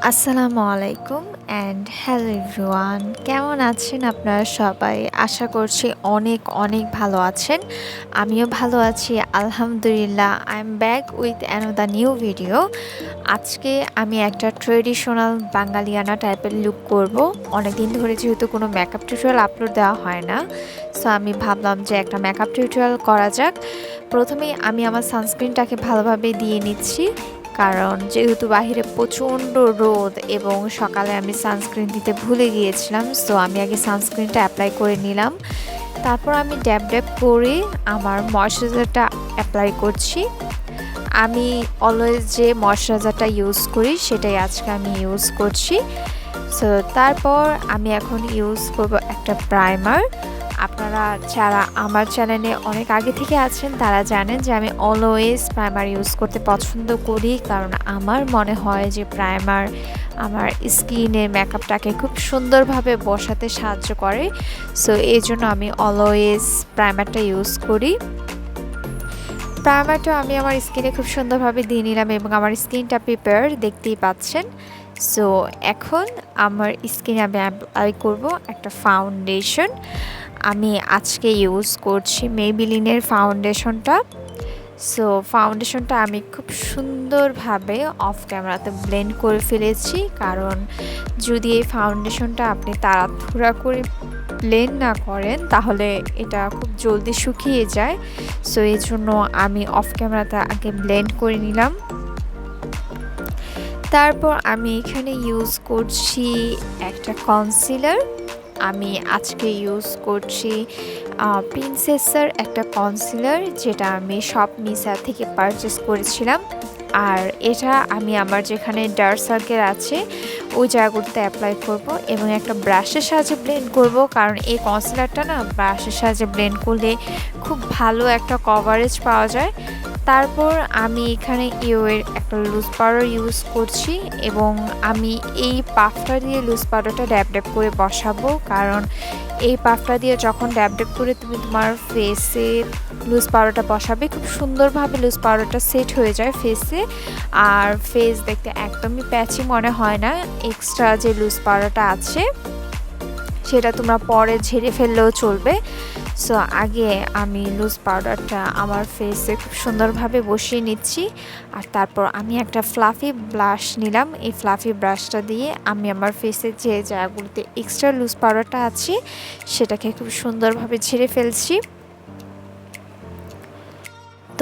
আসসালামু আলাইকুম and hello everyone, কেমন আছেন আপনারা সবাই? আশা করছি অনেক অনেক ভালো আছেন। আমিও ভালো আছি আলহামদুলিল্লাহ। I am back with another new video. আজকে আমি একটা ট্রেডিশনাল বাঙালিয়ানা টাইপের লুক করব। অনেকদিন ধরে যেহেতু কোনো মেকআপ টিউটোরিয়াল আপলোড দেওয়া হয় না, সো আমি ভাবলাম যে একটা মেকআপ টিউটোরিয়াল করা যাক। প্রথমেই আমি আমার সানস্ক্রিনটাকে ভালোভাবে দিয়ে নিচ্ছি, কারণ যেহেতু বাহিরে প্রচণ্ড রোদ এবং সকালে আমি সানস্ক্রিন দিতে ভুলে গিয়েছিলাম, সো আমি আগে সানস্ক্রিনটা অ্যাপ্লাই করে নিলাম। তারপর আমি ড্যাব ড্যাব করে আমার ময়শ্চারাইজারটা অ্যাপ্লাই করছি। আমি অলওয়েজ যে ময়শ্চারাইজারটা ইউজ করি সেটাই আজকে আমি ইউজ করছি। সো তারপর আমি এখন ইউজ করব একটা প্রাইমার। আপনারা যারা আমার চ্যানেলে অনেক আগে থেকে আছেন তারা জানেন যে আমি অলওয়েজ প্রাইমার ইউজ করতে পছন্দ করি, কারণ আমার মনে হয় যে প্রাইমার আমার স্কিনের মেকআপটাকে খুব সুন্দরভাবে বসাতে সাহায্য করে। সো এই জন্য আমি অলওয়েজ প্রাইমারটা ইউজ করি। প্রাইমারটা আমি আমার স্কিনে খুব সুন্দরভাবে দিয়ে নিলাম এবং আমার স্কিনটা প্রিপেয়ার দেখতেই পাচ্ছেন। সো এখন আমার স্কিনে আমি অ্যাপ্লাই করব একটা ফাউন্ডেশন। আমি আজকে ইউজ করছি মেবিলিনের ফাউন্ডেশনটা। সো ফাউন্ডেশনটা আমি খুব সুন্দরভাবে অফ ক্যামেরাতে ব্লেন্ড করে ফেলেছি, কারণ যদি এই ফাউন্ডেশনটা আপনি তাড়াহুড়া করে ব্লেন্ড না করেন তাহলে এটা খুব জলদি শুকিয়ে যায়। সো এই জন্য আমি অফ ক্যামেরাতে আগে ব্লেন্ড করে নিলাম। তারপর আমি এখানে ইউজ করছি একটা কনসিলার। আমি আজকে ইউজ করছি প্রিন্সেসের একটা কনসিলার, যেটা আমি শপ মিসা থেকে পারচেস করেছিলাম। আর এটা আমি আমার যেখানে ডার্ক সার্কেল আছে ওই জায়গাগুলোতে অ্যাপ্লাই করব এবং একটা ব্রাশের সাহায্যে ব্লেন্ড করব, কারণ এই কনসিলারটা না ব্রাশের সাহায্যে ব্লেন্ড করলে খুব ভালো একটা কভারেজ পাওয়া যায়। তারপর আমি এখানে ইউএর একটা লুজ পাউডার ইউজ করছি এবং আমি এই পাফটা দিয়ে লুজ পাউডারটা ড্যাব ড্যাব করে বসাবো, কারণ এই পাফটা দিয়ে যখন ড্যাব ড্যাব করে তুমি তোমার ফেসে লুজ পাউডারটা বসাবে খুব সুন্দরভাবে লুজ পাউডারটা সেট হয়ে যায় ফেসে, আর ফেস দেখতে একদমই প্যাচি মনে হয় না। এক্সট্রা যে লুজ পাউডারটা আছে সেটা তোমরা পরে ঝেড়ে ফেললেও চলবে। সো আগে আমি লুজ পাউডারটা আমার ফেসে খুব সুন্দরভাবে বসিয়ে নিচ্ছি, আর তারপর আমি একটা ফ্লাফি ব্রাশ নিলাম। এই ফ্লাফি ব্রাশটা দিয়ে আমি আমার ফেসে যে জায়গাগুলোতে এক্সট্রা লুজ পাউডারটা আছে সেটাকে খুব সুন্দরভাবে ঝেড়ে ফেলছি।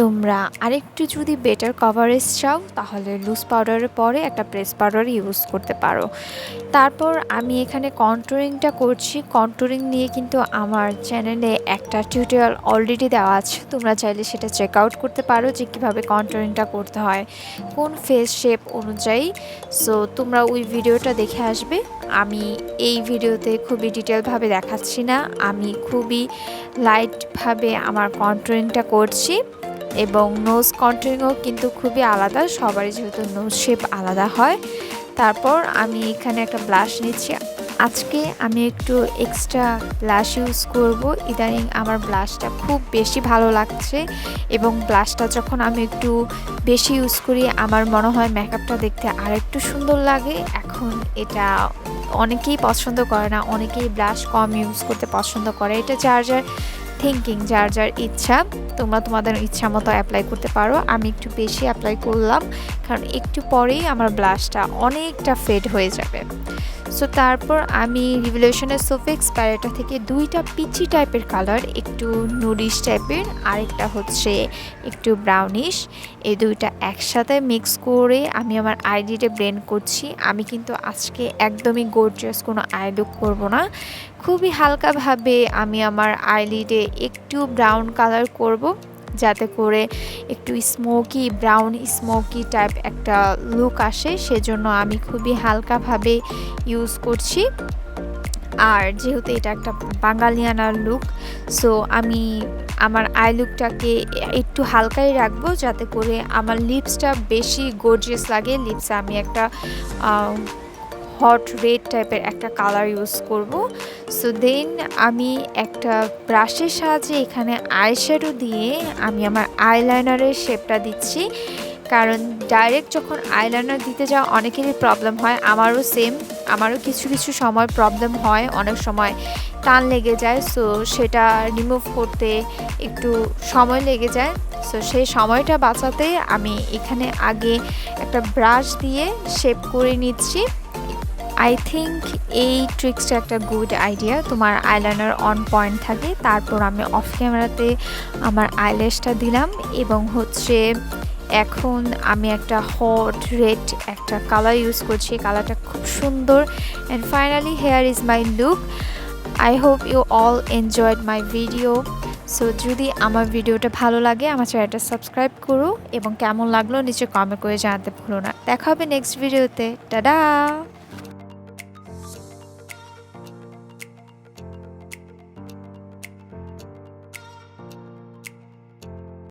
তোমরা আরেকটু যদি বেটার কভারেজ চাও তাহলে লুজ পাউডারের পরে একটা প্রেস পাউডার ইউজ করতে পারো। তারপর আমি এখানে কন্ট্যুরিংটা করছি। কন্ট্যুরিং নিয়ে কিন্তু আমার চ্যানেলে একটা টিউটোরিয়াল অলরেডি দেওয়া আছে, তোমরা চাইলে সেটা চেক আউট করতে পারো যে কীভাবে কন্ট্যুরিংটা করতে হয় কোন ফেস শেপ অনুযায়ী। সো তোমরা ওই ভিডিওটা দেখে আসবে। আমি এই ভিডিওতে খুবই ডিটেলভাবে দেখাচ্ছি না, আমি খুবই লাইটভাবে আমার কন্ট্যুরিংটা করছি এবং নোজ কন্ট্যুরিংও কিন্তু খুবই আলাদা, সবারই যেহেতু নোজ শেপ আলাদা হয়। তারপর আমি এখানে একটা ব্লাশ নিচ্ছি। আজকে আমি একটু এক্সট্রা ব্লাশ ইউজ করব। ইদানিং আমার ব্লাশটা খুব বেশি ভালো লাগছে এবং ব্লাশটা যখন আমি একটু বেশি ইউজ করি আমার মনে হয় মেকআপটা দেখতে আর একটু সুন্দর লাগে। এখন এটা অনেকেই পছন্দ করে না, অনেকেই ব্লাশ কম ইউজ করতে পছন্দ করে। এটা যার যার থিঙ্কিং, যার যার ইচ্ছা, তোমরা তোমাদের ইচ্ছা মতো অ্যাপ্লাই করতে পারো। আমি একটু বেশি অ্যাপ্লাই করলাম কারণ একটু পরেই আমার ব্লাশটা অনেকটা ফেড হয়ে যাবে। সো তারপর আমি রিভলিউশনের সোফেক্স প্যালেটটা থেকে দুইটা পিচি টাইপের কালার, একটু নুডিশ টাইপের আরেকটা হচ্ছে একটু ব্রাউনিশ, এই দুইটা একসাথে মিক্স করে আমি আমার আইলিডে ব্লেন্ড করছি। আমি কিন্তু আজকে একদমই গর্জিয়াস কোনো আই লুক করবো না, খুবই হালকাভাবে আমি আমার আইলিডে একটু ব্রাউন কালার করব, যাতে করে একটু স্মোকি ব্রাউন স্মোকি টাইপ একটা লুক আসে, সেজন্য আমি খুবই হালকাভাবে ইউজ করছি। আর যেহেতু এটা একটা বাঙালিয়ানা লুক, সো আমি আমার আই লুকটাকে একটু হালকাই রাখবো যাতে করে আমার লিপসটা বেশি গর্জিয়াস লাগে। লিপসে আমি একটা হট রেড টাইপের একটা কালার ইউজ করব। সো দেন আমি একটা ব্রাশের সাহায্যে এখানে আইশ্যাডো দিয়ে আমি আমার আইলাইনারের শেপটা দিচ্ছি। কারণ ডাইরেক্ট যখন আইলাইনার দিতে যাওয়া অনেকেরই প্রবলেম হয়, আমারও সেম, আমারও কিছু কিছু সময় প্রবলেম হয়, অনেক সময় টান লেগে যায়, সো সেটা রিমুভ করতে একটু সময় লেগে যায়। সো সেই সময়টা বাঁচাতে আমি এখানে আগে একটা ব্রাশ দিয়ে শেপ করে নিচ্ছি। আই থিঙ্ক এই ট্রিক্সটা একটা গুড আইডিয়া, তোমার আইলাইনার অন পয়েন্ট থাকে। তারপর আমি অফ ক্যামেরাতে আমার আইল্যাশটা দিলাম এবং হচ্ছে এখন আমি একটা হট রেড একটা কালার ইউজ করছি, কালারটা খুব সুন্দর। And finally here is my look. I hope you all enjoyed my video. So যদি আমার ভিডিওটা ভালো লাগে আমার চ্যানেলটা সাবস্ক্রাইব করো এবং কেমন লাগলো নিচে কমেন্ট করে জানাতে ভুলো না। দেখা হবে নেক্সট ভিডিওতে। টাটা।